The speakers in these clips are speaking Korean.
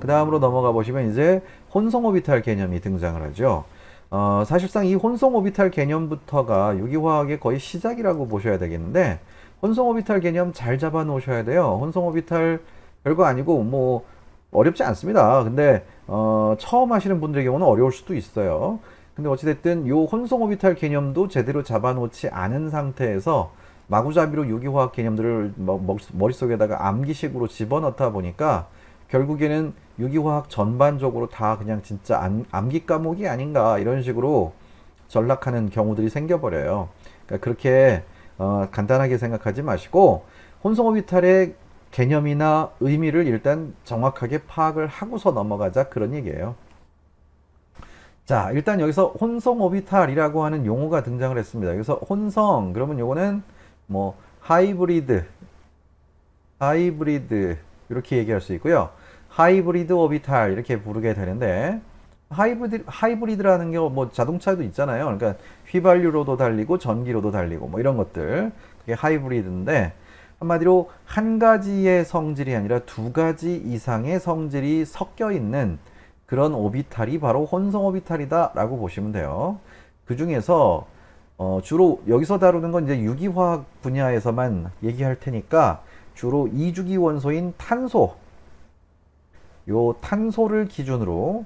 그 다음으로 넘어가 보시면 이제 혼성 오비탈 개념이 등장을 하죠. 사실상 이 혼성 오비탈 개념부터가 유기화학의 거의 시작이라고 보셔야 되겠는데, 혼성 오비탈 개념 잘 잡아 놓으셔야 돼요. 혼성 오비탈 별거 아니고 뭐 어렵지 않습니다. 근데 처음 하시는 분들의 경우는 어려울 수도 있어요. 근데 어찌됐든 요 혼성 오비탈 개념도 제대로 잡아 놓지 않은 상태에서 마구잡이로 유기화학 개념들을 머릿속에다가 암기식으로 집어넣다 보니까 결국에는 유기화학 전반적으로 다 그냥 진짜 암기 과목이 아닌가 이런 식으로 전락하는 경우들이 생겨버려요. 그러니까 그렇게 간단하게 생각하지 마시고 혼성 오비탈의 개념이나 의미를 일단 정확하게 파악을 하고서 넘어가자, 그런 얘기예요. 자, 일단 여기서 혼성 오비탈이라고 하는 용어가 등장을 했습니다. 여기서 혼성, 그러면 요거는 뭐 하이브리드 이렇게 얘기할 수 있고요. 하이브리드 오비탈 이렇게 부르게 되는데, 하이브리드라는 게 뭐 자동차도 있잖아요. 그러니까 휘발유로도 달리고 전기로도 달리고 뭐 이런 것들, 그게 하이브리드인데, 한마디로 한 가지의 성질이 아니라 두 가지 이상의 성질이 섞여 있는 그런 오비탈이 바로 혼성 오비탈이다 라고 보시면 돼요. 그 중에서 주로 여기서 다루는 건 이제 유기화학 분야에서만 얘기할 테니까 주로 이주기 원소인 탄소, 요 탄소를 기준으로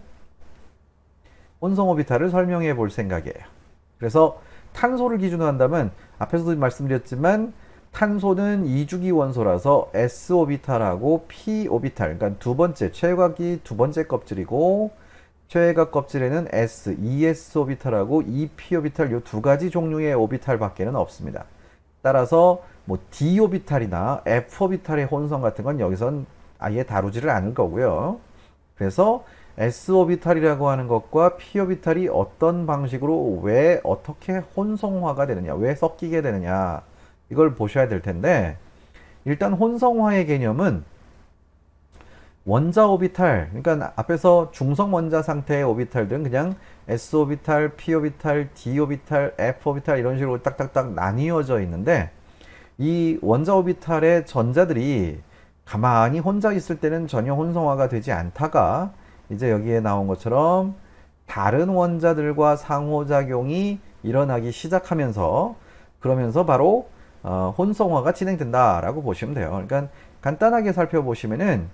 혼성 오비탈을 설명해 볼 생각이에요. 그래서 탄소를 기준으로 한다면 앞에서도 말씀드렸지만 탄소는 이주기 원소라서 s 오비탈하고 p 오비탈, 그러니까 두 번째 최외곽이 두 번째 껍질이고 최외곽 껍질에는 s, es 오비탈하고 ep 오비탈, 요 두 가지 종류의 오비탈 밖에는 없습니다. 따라서 뭐 d 오비탈이나 f 오비탈의 혼성 같은 건 여기선 아예 다루지를 않을 거고요. 그래서 s 오비탈이라고 하는 것과 p 오비탈이 어떤 방식으로 왜 어떻게 혼성화가 되느냐, 왜 섞이게 되느냐, 이걸 보셔야 될 텐데, 일단 혼성화의 개념은 원자 오비탈, 그러니까 앞에서 중성 원자 상태의 오비탈들은 그냥 s 오비탈, p 오비탈, d 오비탈, f 오비탈 이런 식으로 딱딱딱 나뉘어져 있는데, 이 원자 오비탈의 전자들이 가만히 혼자 있을 때는 전혀 혼성화가 되지 않다가 이제 여기에 나온 것처럼 다른 원자들과 상호작용이 일어나기 시작하면서, 그러면서 바로 혼성화가 진행된다라고 보시면 돼요. 그러니까 간단하게 살펴보시면은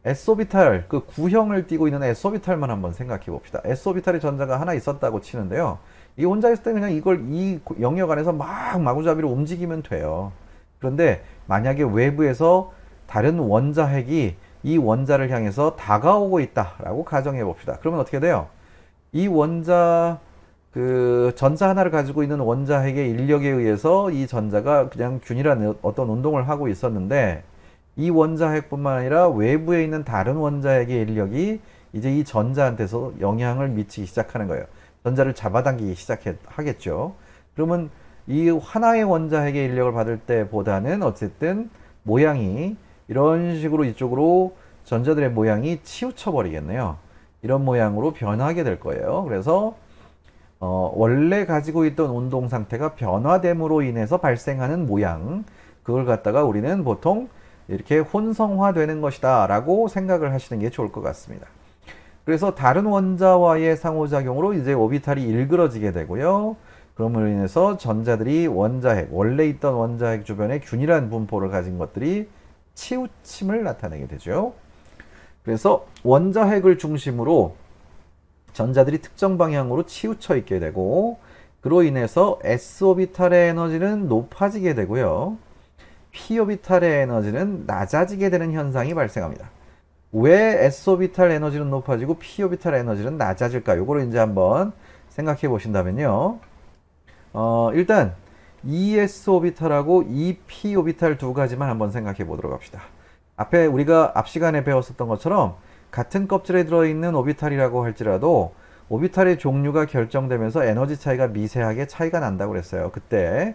S오비탈, 그 구형을 띠고 있는 S오비탈만 한번 생각해 봅시다. S오비탈의 전자가 하나 있었다고 치는데요. 이 혼자 있을 때 그냥 이걸 이 영역 안에서 막 마구잡이로 움직이면 돼요. 그런데 만약에 외부에서 다른 원자핵이 이 원자를 향해서 다가오고 있다라고 가정해 봅시다. 그러면 어떻게 돼요? 이 원자, 그 전자 하나를 가지고 있는 원자핵의 인력에 의해서 이 전자가 그냥 균일한 어떤 운동을 하고 있었는데, 이 원자핵뿐만 아니라 외부에 있는 다른 원자핵의 인력이 이제 이 전자한테서 영향을 미치기 시작하는 거예요. 전자를 잡아당기기 시작하겠죠. 그러면 이 하나의 원자핵의 인력을 받을 때보다는 어쨌든 모양이 이런 식으로 이쪽으로 전자들의 모양이 치우쳐 버리겠네요. 이런 모양으로 변하게 될 거예요. 그래서 원래 가지고 있던 운동 상태가 변화됨으로 인해서 발생하는 모양, 그걸 갖다가 우리는 보통 이렇게 혼성화되는 것이다 라고 생각을 하시는 게 좋을 것 같습니다. 그래서 다른 원자와의 상호작용으로 이제 오비탈이 일그러지게 되고요. 그럼으로 인해서 전자들이 원자핵, 원래 있던 원자핵 주변에 균일한 분포를 가진 것들이 치우침을 나타내게 되죠. 그래서 원자핵을 중심으로 전자들이 특정 방향으로 치우쳐 있게 되고, 그로 인해서 s오비탈의 에너지는 높아지게 되고요. p오비탈의 에너지는 낮아지게 되는 현상이 발생합니다. 왜 s오비탈 에너지는 높아지고 p오비탈 에너지는 낮아질까? 요거를 이제 한번 생각해 보신다면요. 일단 es 오비탈하고 ep 오비탈 두 가지만 한번 생각해 보도록 합시다. 앞에 우리가 앞 시간에 배웠었던 것처럼 같은 껍질에 들어있는 오비탈이라고 할지라도 오비탈의 종류가 결정되면서 에너지 차이가 미세하게 차이가 난다고 그랬어요. 그때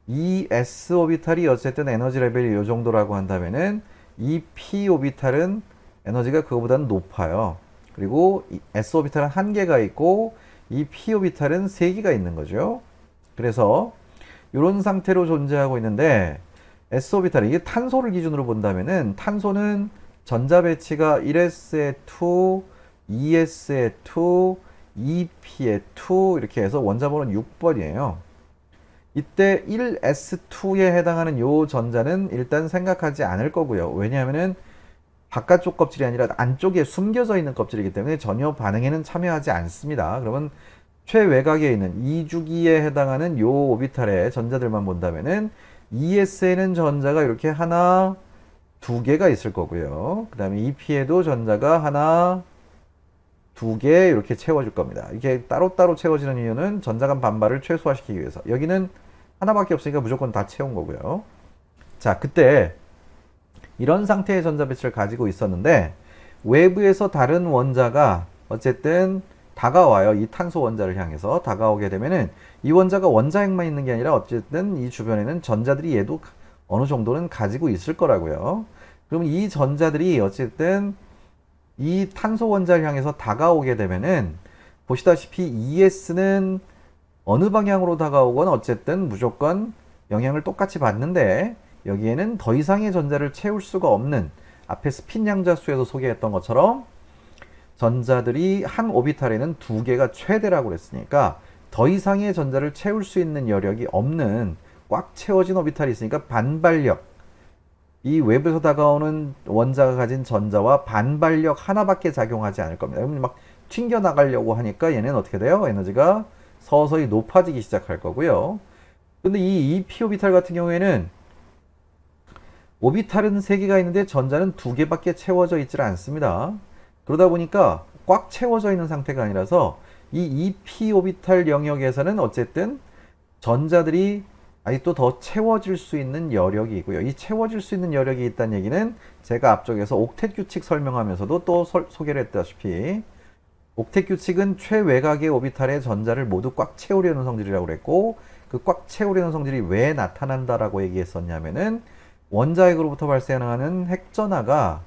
이 s 오비탈이 어쨌든 에너지 레벨이 이 정도라고 한다면은 이 p 오비탈은 에너지가 그거보다는 높아요. 그리고 이 s 오비탈은 한 개가 있고 이 p 오비탈은 세 개가 있는 거죠. 그래서 이런 상태로 존재하고 있는데 s 오비탈, 이게 탄소를 기준으로 본다면은 탄소는 전자 배치가 1s에 2, 2s에 2, 2p에 2 이렇게 해서 원자 번호는 6번이에요. 이때 1s2에 해당하는 요 전자는 일단 생각하지 않을 거고요. 왜냐하면은 바깥쪽 껍질이 아니라 안쪽에 숨겨져 있는 껍질이기 때문에 전혀 반응에는 참여하지 않습니다. 그러면 최외곽에 있는 2주기에 해당하는 요 오비탈의 전자들만 본다면은 2s에는 전자가 이렇게 하나, 두 개가 있을 거고요. 그 다음에 2p에도 전자가 하나, 두 개 이렇게 채워줄 겁니다. 이게 따로따로 채워지는 이유는 전자 간 반발을 최소화시키기 위해서. 여기는 하나밖에 없으니까 무조건 다 채운 거고요. 자, 그때 이런 상태의 전자 배치를 가지고 있었는데 외부에서 다른 원자가 어쨌든 다가와요. 이 탄소 원자를 향해서 다가오게 되면은 이 원자가 원자핵만 있는 게 아니라 어쨌든 이 주변에는 전자들이 얘도 어느 정도는 가지고 있을 거라고요. 그럼 이 전자들이 어쨌든 이 탄소 원자를 향해서 다가오게 되면은 보시다시피 ES는 어느 방향으로 다가오건 어쨌든 무조건 영향을 똑같이 받는데 여기에는 더 이상의 전자를 채울 수가 없는 앞에 스핀 양자수에서 소개했던 것처럼 전자들이 한 오비탈에는 두 개가 최대라고 그랬으니까 더 이상의 전자를 채울 수 있는 여력이 없는 꽉 채워진 오비탈이 있으니까 반발력, 이 외부에서 다가오는 원자가 가진 전자와 반발력 하나밖에 작용하지 않을 겁니다. 그러면 막 튕겨 나가려고 하니까 얘는 어떻게 돼요? 에너지가 서서히 높아지기 시작할 거고요. 근데 이 EP 오비탈 같은 경우에는 오비탈은 3개가 있는데 전자는 2개밖에 채워져 있질 않습니다. 그러다 보니까 꽉 채워져 있는 상태가 아니라서 이 EP 오비탈 영역에서는 어쨌든 전자들이 아직도 더 채워질 수 있는 여력이 있고요. 이 채워질 수 있는 여력이 있다는 얘기는 제가 앞쪽에서 옥텟 규칙 설명하면서도 또 소개를 했다시피 옥텟 규칙은 최외곽의 오비탈의 전자를 모두 꽉 채우려는 성질이라고 그랬고 그 꽉 채우려는 성질이 왜 나타난다라고 얘기했었냐면은 원자핵으로부터 발생하는 핵전하가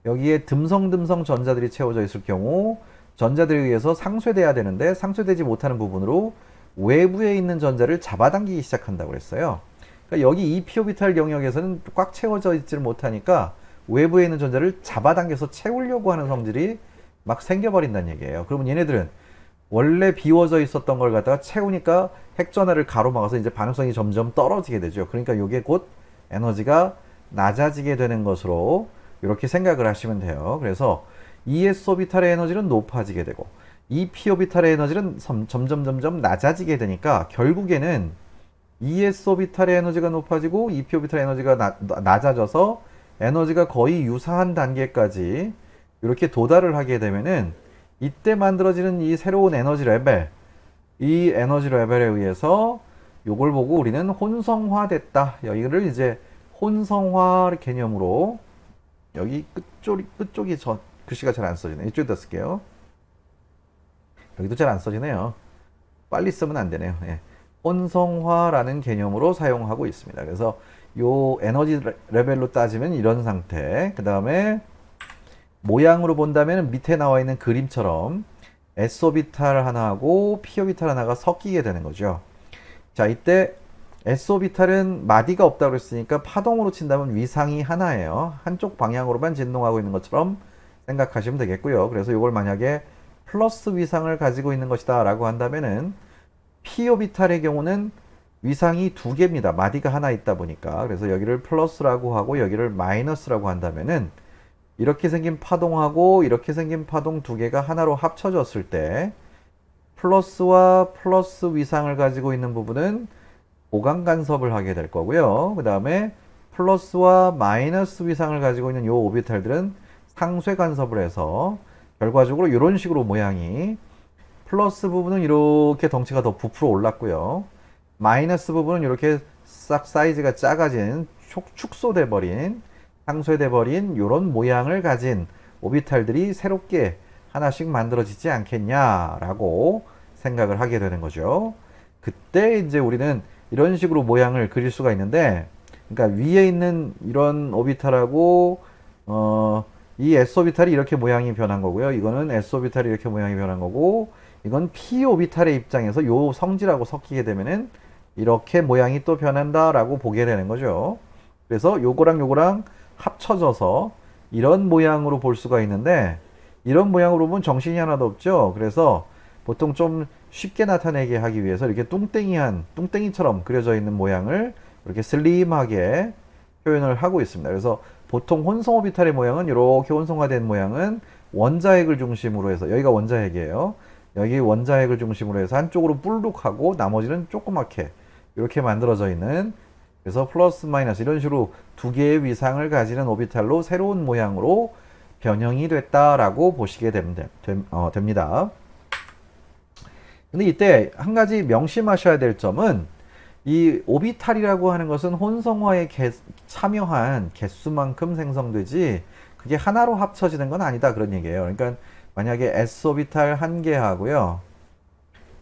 여기에 듬성듬성 전자들이 채워져 있을 경우 전자들에 의해서 상쇄돼야 되는데 상쇄되지 못하는 부분으로 외부에 있는 전자를 잡아당기기 시작한다고 그랬어요. 그러니까 여기 이 p-오비탈 영역에서는 꽉 채워져 있지를 못하니까 외부에 있는 전자를 잡아당겨서 채우려고 하는 성질이 막 생겨버린다는 얘기예요. 그러면 얘네들은 원래 비워져 있었던 걸 갖다가 채우니까 핵전하를 가로막아서 이제 반응성이 점점 떨어지게 되죠. 그러니까 이게 곧 에너지가 낮아지게 되는 것으로 이렇게 생각을 하시면 돼요. 그래서 ES 오비탈의 에너지는 높아지게 되고 EP 오비탈의 에너지는 점점 낮아지게 되니까 결국에는 ES 오비탈의 에너지가 높아지고 EP 오비탈의 에너지가 낮아져서 에너지가 거의 유사한 단계까지 이렇게 도달을 하게 되면은 이때 만들어지는 이 새로운 에너지 레벨, 이 에너지 레벨에 의해서 요걸 보고 우리는 혼성화됐다. 여기를 이제 혼성화 개념으로 여기 끝쪽이 글씨가 잘 안 써지네. 이쪽에다 쓸게요. 여기도 잘 안 써지네요. 빨리 쓰면 안 되네요. 예. 혼성화라는 개념으로 사용하고 있습니다. 그래서 요 에너지 레벨로 따지면 이런 상태. 그 다음에 모양으로 본다면 밑에 나와 있는 그림처럼 S오비탈 하나하고 P오비탈 하나가 섞이게 되는 거죠. 자, 이때 S오비탈은 마디가 없다고 했으니까 파동으로 친다면 위상이 하나예요. 한쪽 방향으로만 진동하고 있는 것처럼 생각하시면 되겠고요. 그래서 이걸 만약에 플러스 위상을 가지고 있는 것이다 라고 한다면은 P오비탈의 경우는 위상이 2개입니다. 마디가 하나 있다 보니까. 그래서 여기를 플러스라고 하고 여기를 마이너스라고 한다면은 이렇게 생긴 파동하고 이렇게 생긴 파동 2개가 하나로 합쳐졌을 때 플러스와 플러스 위상을 가지고 있는 부분은 보강 간섭을 하게 될 거고요. 그 다음에 플러스와 마이너스 위상을 가지고 있는 이 오비탈들은 상쇄 간섭을 해서 결과적으로 이런 식으로 모양이 플러스 부분은 이렇게 덩치가 더 부풀어 올랐고요. 마이너스 부분은 이렇게 싹 사이즈가 작아진 축소돼 버린 상쇄돼 버린 이런 모양을 가진 오비탈들이 새롭게 하나씩 만들어지지 않겠냐라고 생각을 하게 되는 거죠. 그때 이제 우리는 이런 식으로 모양을 그릴 수가 있는데, 그러니까 위에 있는 이런 오비탈하고 이 S 오비탈이 이렇게 모양이 변한 거고요. 이거는 S 오비탈이 이렇게 모양이 변한 거고, 이건 P 오비탈의 입장에서 요 성질하고 섞이게 되면은 이렇게 모양이 또 변한다라고 보게 되는 거죠. 그래서 요거랑 요거랑 합쳐져서 이런 모양으로 볼 수가 있는데, 이런 모양으로 보면 정신이 하나도 없죠. 그래서 보통 좀 쉽게 나타내게 하기 위해서 이렇게 뚱땡이처럼 그려져 있는 모양을 이렇게 슬림하게 표현을 하고 있습니다. 그래서 보통 혼성 오비탈의 모양은 이렇게 혼성화된 모양은 원자핵을 중심으로 해서, 여기가 원자핵이에요. 여기 원자핵을 중심으로 해서 한쪽으로 뿔룩하고 나머지는 조그맣게 이렇게 만들어져 있는, 그래서 플러스 마이너스 이런 식으로 두 개의 위상을 가지는 오비탈로 새로운 모양으로 변형이 됐다라고 보시게 됩니다. 근데 이때 한 가지 명심하셔야 될 점은, 이 오비탈이라고 하는 것은 혼성화에 참여한 개수만큼 생성되지 그게 하나로 합쳐지는 건 아니다, 그런 얘기예요. 그러니까 만약에 s 오비탈 1개하고요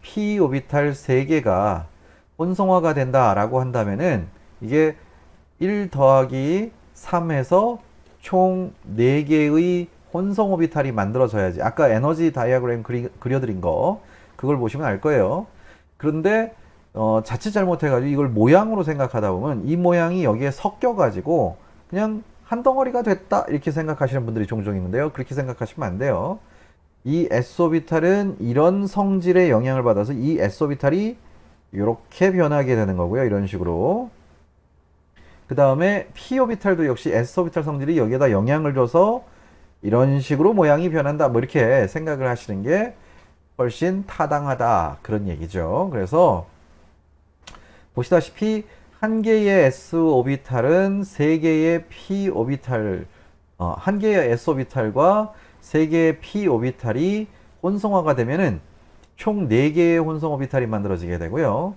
p 오비탈 3개가 혼성화가 된다라고 한다면은 이게 1 더하기 3에서 총 4개의 혼성 오비탈이 만들어져야지. 아까 에너지 다이어그램 그려드린 거 그걸 보시면 알 거예요. 그런데 자칫 잘못해가지고 이걸 모양으로 생각하다 보면 이 모양이 여기에 섞여가지고 그냥 한 덩어리가 됐다 이렇게 생각하시는 분들이 종종 있는데요. 그렇게 생각하시면 안 돼요. 이 s-오비탈은 이런 성질의 영향을 받아서 이 s-오비탈이 이렇게 변하게 되는 거고요. 이런 식으로. 그 다음에 p-오비탈도 역시 s-오비탈 성질이 여기에다 영향을 줘서 이런 식으로 모양이 변한다. 뭐 이렇게 생각을 하시는 게 훨씬 타당하다. 그런 얘기죠. 그래서 보시다시피 한 개의 s-오비탈은 세 개의 p-오비탈, 한 개의 s-오비탈과 세 개의 p-오비탈이 혼성화가 되면은 총 4개의 혼성 오비탈이 만들어지게 되고요.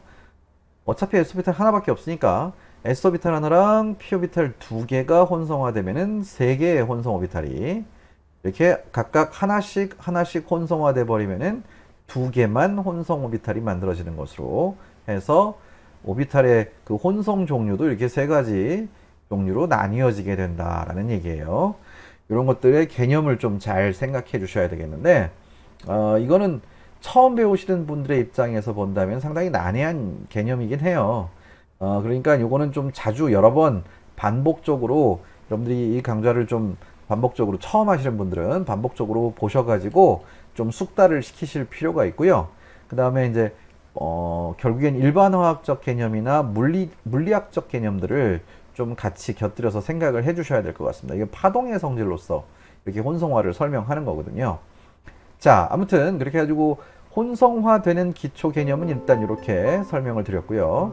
어차피 s-오비탈 하나밖에 없으니까 s-오비탈 하나랑 p-오비탈 2개가 혼성화되면은 3개의 혼성 오비탈이 이렇게 각각 하나씩 혼성화돼 버리면은 2개만 혼성 오비탈이 만들어지는 것으로 해서 오비탈의 그 혼성 종류도 이렇게 3가지 종류로 나뉘어지게 된다라는 얘기예요. 이런 것들의 개념을 좀 잘 생각해 주셔야 되겠는데, 이거는 처음 배우시는 분들의 입장에서 본다면 상당히 난해한 개념이긴 해요. 그러니까 이거는 좀 자주 여러 번 반복적으로, 여러분들이 이 강좌를 좀 반복적으로 처음 하시는 분들은 반복적으로 보셔가지고 좀 숙달을 시키실 필요가 있고요. 그 다음에 이제 결국엔 일반화학적 개념이나 물리학적 개념들을 좀 같이 곁들여서 생각을 해 주셔야 될 것 같습니다. 이게 파동의 성질로서 이렇게 혼성화를 설명하는 거거든요. 자, 아무튼 그렇게 해가지고 혼성화되는 기초 개념은 일단 이렇게 설명을 드렸고요.